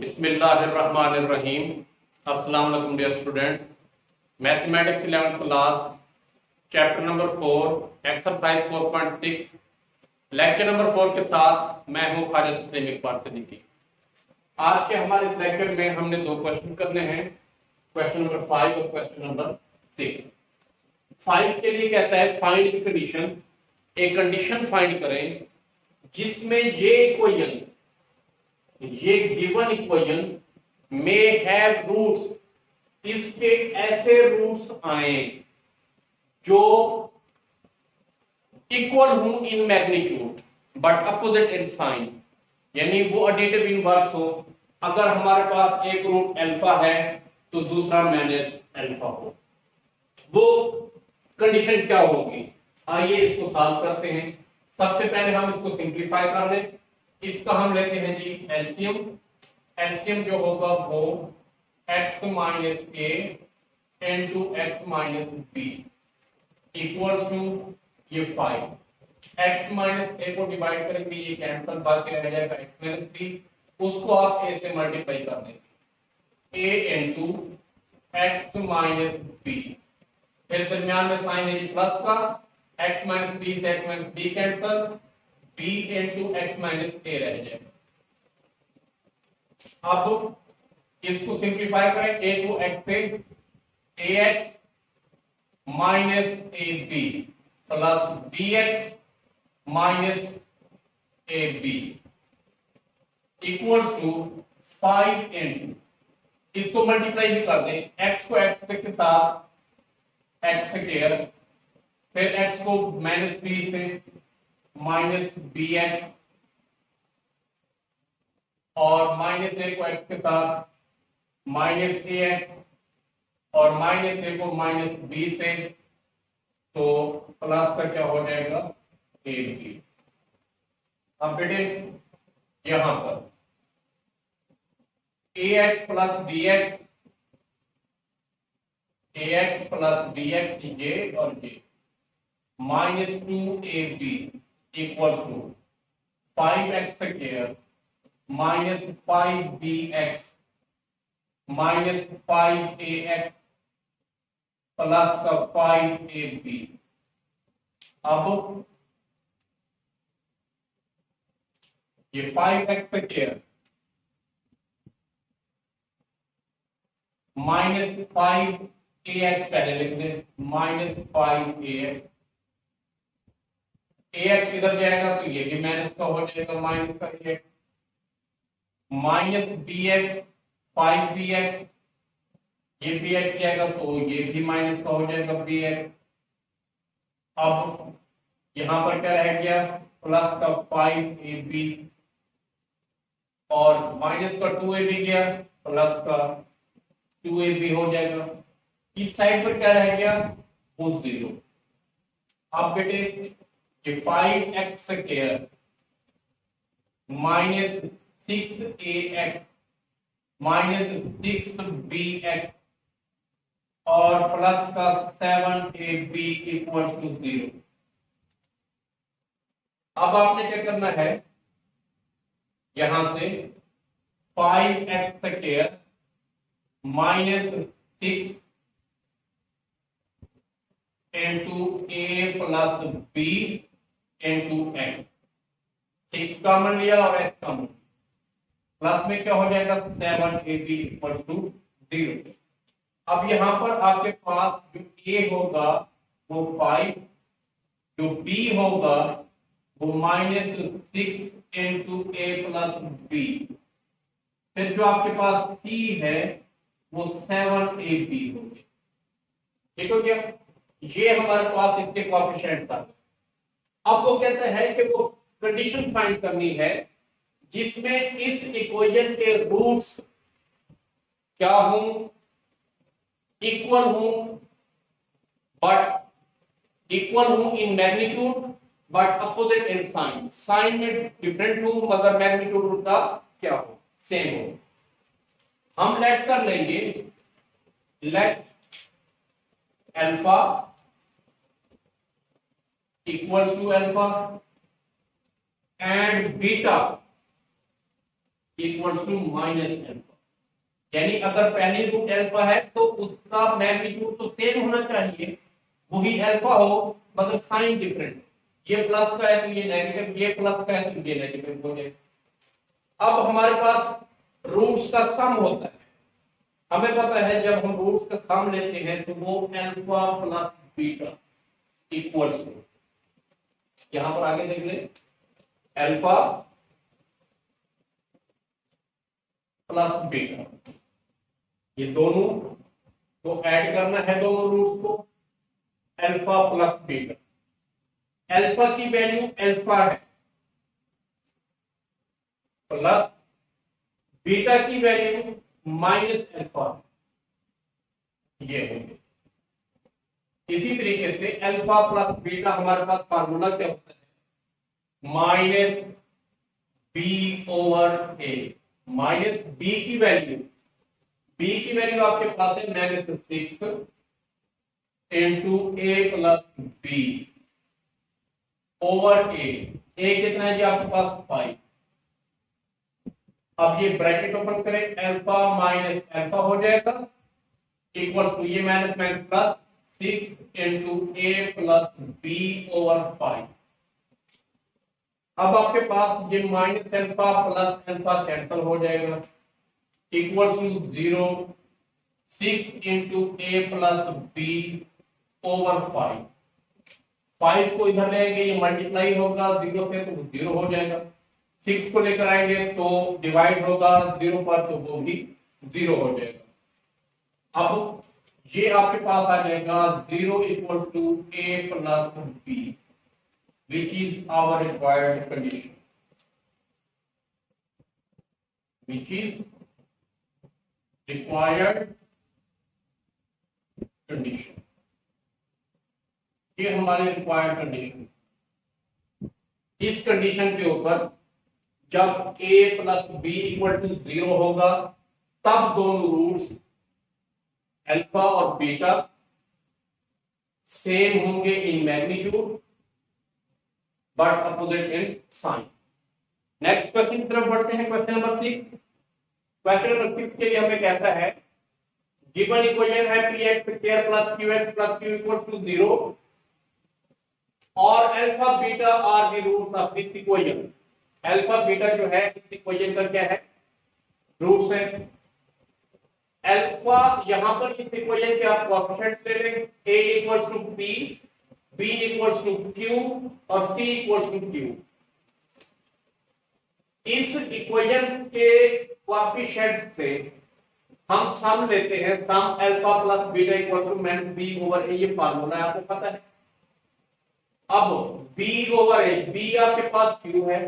बिस्मिल्लाहिर्रहमानिर्रहीम। अस्सलाम वालेकुम dear students. Mathematics 11th class, chapter number 4, exercise 4.6, lecture number 4 के साथ मैं हूं खालिद तस्लीम इकबाल सिद्दीकी। आज के हमारे इस लेक्चर में हमने दो क्वेश्चन करने हैं, क्वेश्चन नंबर 5 और क्वेश्चन नंबर 6। 5 के लिए कहता है फाइंड द कंडीशन, एक कंडीशन फाइंड करें जिसमें ये गिवन इक्वेशन में हैव रूट्स, इसके ऐसे रूट्स आए जो इक्वल हो in magnitude but opposite in sign, यानी वो एडिटिव इनवर्स हो। अगर हमारे पास एक रूट अल्फा है तो दूसरा माइनस अल्फा हो, वो कंडीशन क्या होगी? आइए इसको सॉल्व करते हैं। सबसे पहले हम इसको सिंप्लीफाई कर लें। इसका हम लेते हैं जी एलसीएम। एलसीएम जो होगा वो x minus A into x minus B equals to ये 5। x माइनस ए को डिवाइड करेंगे, ये कैंसिल बाकी रह जाएगा x माइनस बी, उसको आप a से मल्टीप्लाई कर देंगे, a into x minus B. फिर दरमियान में साइन है प्लस का, x माइनस बी से x minus B cancel, b into x minus A रह जाएगा। अब इसको सिंप्लीफाई करें, a को x से ax minus A B plus bx minus A B equals to 5 into, इसको मल्टीप्लाई ही कर दें, x को x के साथ x स्क्वायर, फिर x को माइनस बी से माइनस बी एक्स, और माइनस ए को x के साथ माइनस ए एक्स, और माइनस ए को माइनस बी से, तो प्लस का क्या हो जाएगा ए बी। अब बेटे यहां पर A X plus B X, A X plus B X ये और ये minus 2ab equals to 5x square minus 5bx minus 5ax plus का 5ab। अब ये 5x स्क्वायर माइनस 5ax पहले लिख दें, माइनस 5ax, ax इधर जाएगा तो ये भी माइनस का हो जाएगा, माइनस का ax, माइनस bx 5bx, ये bx जाएगा तो ये भी माइनस का हो जाएगा bx। अब यहां पर क्या रह गया, प्लस का 5ab और माइनस का 2ab गया, प्लस का 2ab हो जाएगा। इस साइड पर क्या रह गया, वो 0। अब बेटे ये 5x square minus 6ax minus 6bx और प्लस का 7ab इक्वल टू 0। अब आपने क्या करना है, यहां से 5x square minus 6 into A plus B into X, 6 common लिया और x कॉमन, प्लस में क्या हो जाएगा 7ab इक्वल टू 0। अब यहां पर आपके पास जो a होगा वो 5, जो b होगा वो minus 6 into A plus B, फिर जो आपके पास c है वो 7ab होगी। ठीक हो गया, ये हमारे पास इसके कोएफिशिएंट्स आ गए। अब वो कहता है कि वो कंडीशन फाइंड करनी है जिसमें इस इक्वेशन के रूट्स क्या हों, इक्वल हों, बट इक्वल हों in magnitude but opposite in sign, sign में डिफरेंट हो मगर मैग्नीट्यूड उनका क्या हो, सेम हो। हम लेट कर लेंगे, let alpha equals to alpha and beta equals to minus alpha. यानी अगर पहली रूट अल्फा है तो उसका मैग्नीट्यूड तो सेम होना चाहिए, वही अल्फा हो, मगर साइन डिफरेंट। ये प्लस का है तो ये नेगेटिव, ये प्लस का है तो ये नेगेटिव हो जाएगा। अब हमारे पास रूट्स का सम होता है, हमें पता है जब हम रूट्स का सम लेते हैं तो वो alpha plus beta equals to, यहां पर आगे देख ले, अल्फा प्लस बीटा, ये दोनों तो ऐड करना है दोनों रूट्स को, अल्फा प्लस बीटा। अल्फा की वैल्यू अल्फा है प्लस बीटा की वैल्यू माइनस अल्फा, ये होंगे। इसी तरीके से अल्फा प्लस बीटा हमारे पास फार्मूला क्या होता है, minus B over A. Minus B की वैल्यू आपके पास है -6 into A plus B over A कितना है जी आपके पास 5। अब ये ब्रैकेट ओपन करें, अल्फा माइनस अल्फा हो जाएगा इक्वल टू ये minus minus plus 6 into A plus B over 5। अब आपके पास ये minus alpha plus alpha cancel हो जाएगा equal to 0 6 into A plus B over 5। 5 को इधर लेंगे ये मल्टीप्लाई होगा 0 से तो 0 हो जाएगा, 6 को लेकर आएंगे तो डिवाइड होगा 0 पर तो वो भी 0 हो जाएगा। अब ये आपके पास आ जाएगा 0 equal to A plus B which is our required condition, which is required condition। ये हमारे रिक्वायर्ड कंडीशन। इस कंडीशन के ऊपर जब a plus B equal to 0 होगा तब दोनों रूट्स अल्फा और बीटा सेम होंगे in magnitude but opposite in sign. Next question की तरफ बढ़ते हैं, क्वेश्चन नंबर 6। क्वेश्चन नंबर 6 के लिए हमें कहता है गिवन इक्वेशन है px square plus qx plus q equal to 0 और alpha beta are the roots of this equation. Alpha beta जो है इस इक्वेशन का क्या है, रूट्स है। अल्फा यहां पर इस इक्वेशन के आप कोएफिशिएंट्स ले लेंगे, a equals to p, b equals to q और c इक्वल्स टू q। इस इक्वेशन के कोएफिशिएंट्स से हम सम लेते हैं, sum alpha plus beta equals to minus b over a, ये फार्मूला है आपको पता है। अब b ओवर a, b आपके पास q है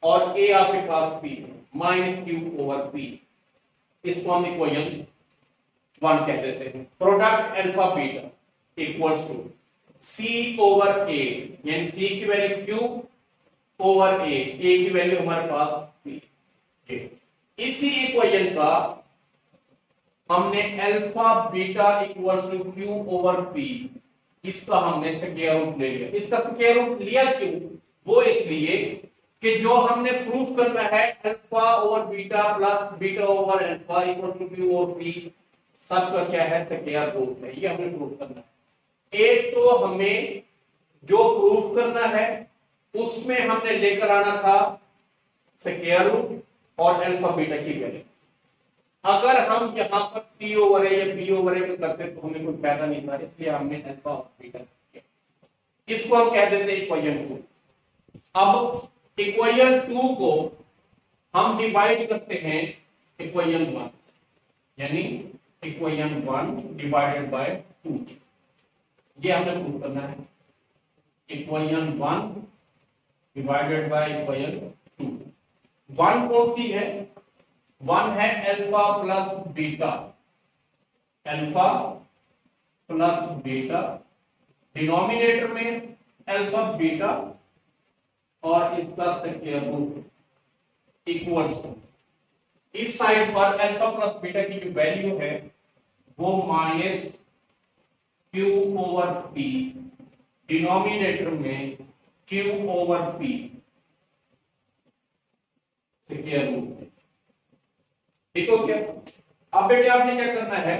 और a आपके पास p है, माइनस q ओवर p, इसको हम इक्वेशन 1 कह देते हैं। Product alpha beta equals to c over a, यानी c की वैल्यू q ओवर a की वैल्यू हमारे पास p। इसी इक्वेशन का हमने alpha beta equals to q over p, इसका हमने स्क्वायर रूट ले लिया। इसका स्क्वायर रूट लिया क्यों, वो इसलिए कि जो हमने प्रूफ करना है alpha over beta plus beta over alpha equal to q over p, सबका क्या है, स्क्वायर रूट है। ये हमने प्रूफ करना है। एक तो हमें जो प्रूफ करना है उसमें हमने लेकर आना था स्क्वायर रूट और अल्फा बीटा की वैल्यू। अगर हम यहाँ पर c ओवर a या b ओवर a करते तो हमें कोई फायदा नहीं था, इसलिए हमने अल्फा और बीटा किया। इसको हम कह देते हैं इक्वेशन 2। अब इक्वेशन 2 को हम डिवाइड करते हैं इक्वेशन 1, यानी इक्वेशन 1 डिवाइडेड बाय 2, ये हमने प्रूव करना है। Equation 1 divided by equation 2। 1 कौन सी है, 1 है alpha plus beta, alpha plus beta, denominator में अल्फा बीटा और इसका स्क्वायर रूट इक्वल्स टू, इस साइड पर अल्फा प्लस बीटा की जो वैल्यू है वो minus q over p, denominator में q over p square root. ठीक हो गया। अब बेटे आपने क्या करना है,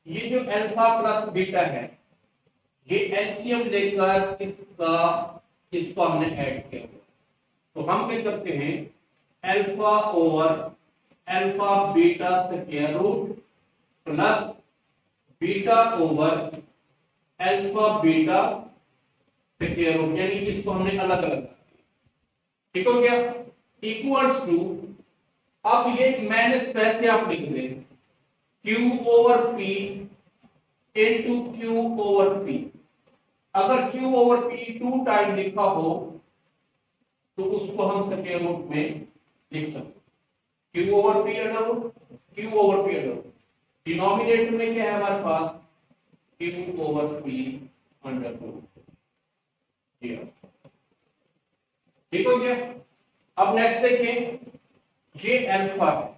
ये जो अल्फा प्लस बीटा है ये एलसीएम लेकर इसको हमने ऐड किया, तो हम क्या करते हैं, alpha over alpha beta square root plus beta over alpha beta square root, यानी इसको हमने अलग अलग कर दिया। ठीक हो गया, इक्वल्स टू, अब ये माइनस वैसे आप लिख दें Q over P into Q over P। अगर Q ओवर P 2 टाइम लिखा हो तो उसको हम स्क्वायर रूट में लिख सकते, Q over P under root, Q over P under root. Denominator में क्या है हमारे पास, Q over P under root. ठीक हो गया। अब नेक्स्ट देखिए, ये अल्फा है,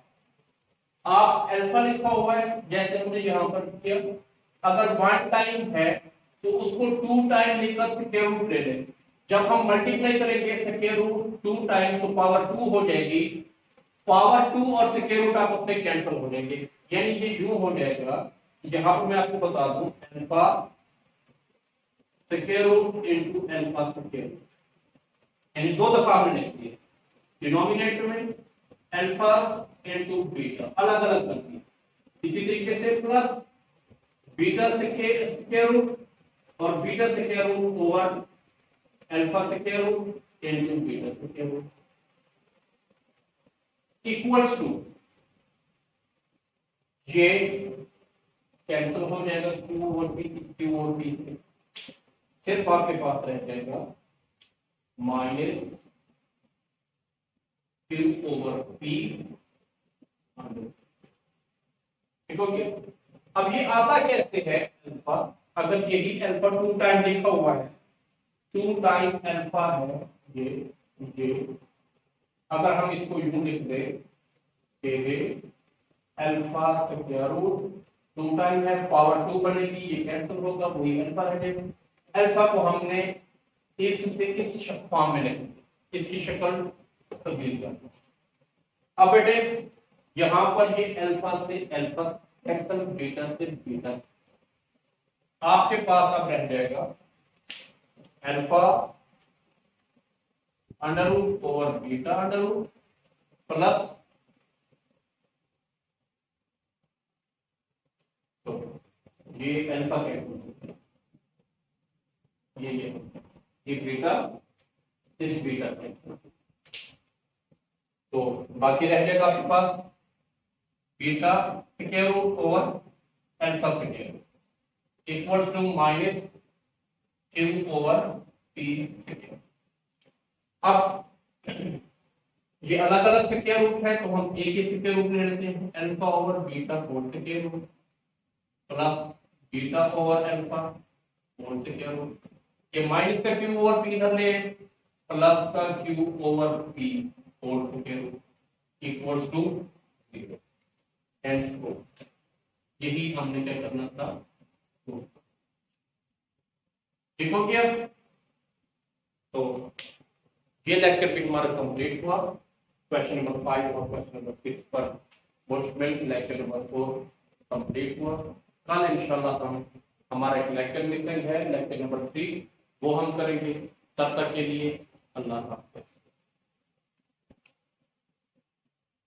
आप अल्फा लिखा हुआ है जैसे हमने यहां पर किया, अगर 1 टाइम है तो उसको 2 टाइम लिखकर स्क्वायर रूट ले लें। जब हम मल्टीप्लाई करेंगे स्क्वायर रूट 2 टाइम तो पावर 2 हो जाएगी, पावर 2 और स्क्वायर रूट आपस में कैंसिल हो जाएंगे, यानी ये यूं हो जाएगा, यहां पर मैं आपको बता दूं alpha square root into alpha square root, यानी 2 दफा हमने लिख दिया, डिनोमिनेटर में अल्फा इनटू बीटा अलग अलग कर दिया। इसी तरीके से प्लस बीटा स्क्वायर रूट और beta square root over alpha square root into beta square root equals to, ये कैंसिल हो जाएगा, Q over P, Q over P से सिर्फ आपके पास रह जाएगा माइनस Q ओवर P। ठीक हो गया। अब ये आता कैसे है अल्फा, अगर यही अल्फा 2 टाइम लिखा हुआ है, 2 टाइम अल्फा है ये अगर हम इसको यूं लिख दे अल्फा स्क्वायर रूट 2 टाइम है, पावर 2 बनेगी, ये कैंसिल होगा, वही अल्फा रह जाएगा। अल्फा को हमने इस फॉर्म में लिख, इसकी शक्ल तब्दील कर। अब बेटे यहां पर ये अल्फा से अल्फा कैंसिल, बीटा से बीटा, आपके पास अब रह जाएगा alpha under root over beta under root plus, तो ये अल्फा कैंसिल, ये बीटा सिर्फ बीटा कैंसिल, तो बाकी रह जाएगा आपके पास beta square root over alpha square root equals to minus Q over P square. अब ये अलग अलग स्क्वायर रूट है तो हम एक ही स्क्वायर रूट ले लेते हैं, alpha over beta whole square root plus beta over alpha whole square root, ये माइनस का Q ओवर P इधर ले, प्लस का Q over P whole square root equals to 0। यही हमने क्या करना था, ठीक हो गया। तो ये लेक्चर भी हमारा कंप्लीट हुआ, क्वेश्चन नंबर 5 और क्वेश्चन नंबर 6 पर मुश्तमिल लेक्चर नंबर 4 कंप्लीट हुआ। कल इंशाल्लाह हम हमारा एक लेक्चर मिसिंग है, लेक्चर नंबर 3, वो हम करेंगे। तब तक के लिए अल्लाह हाफ़िज़।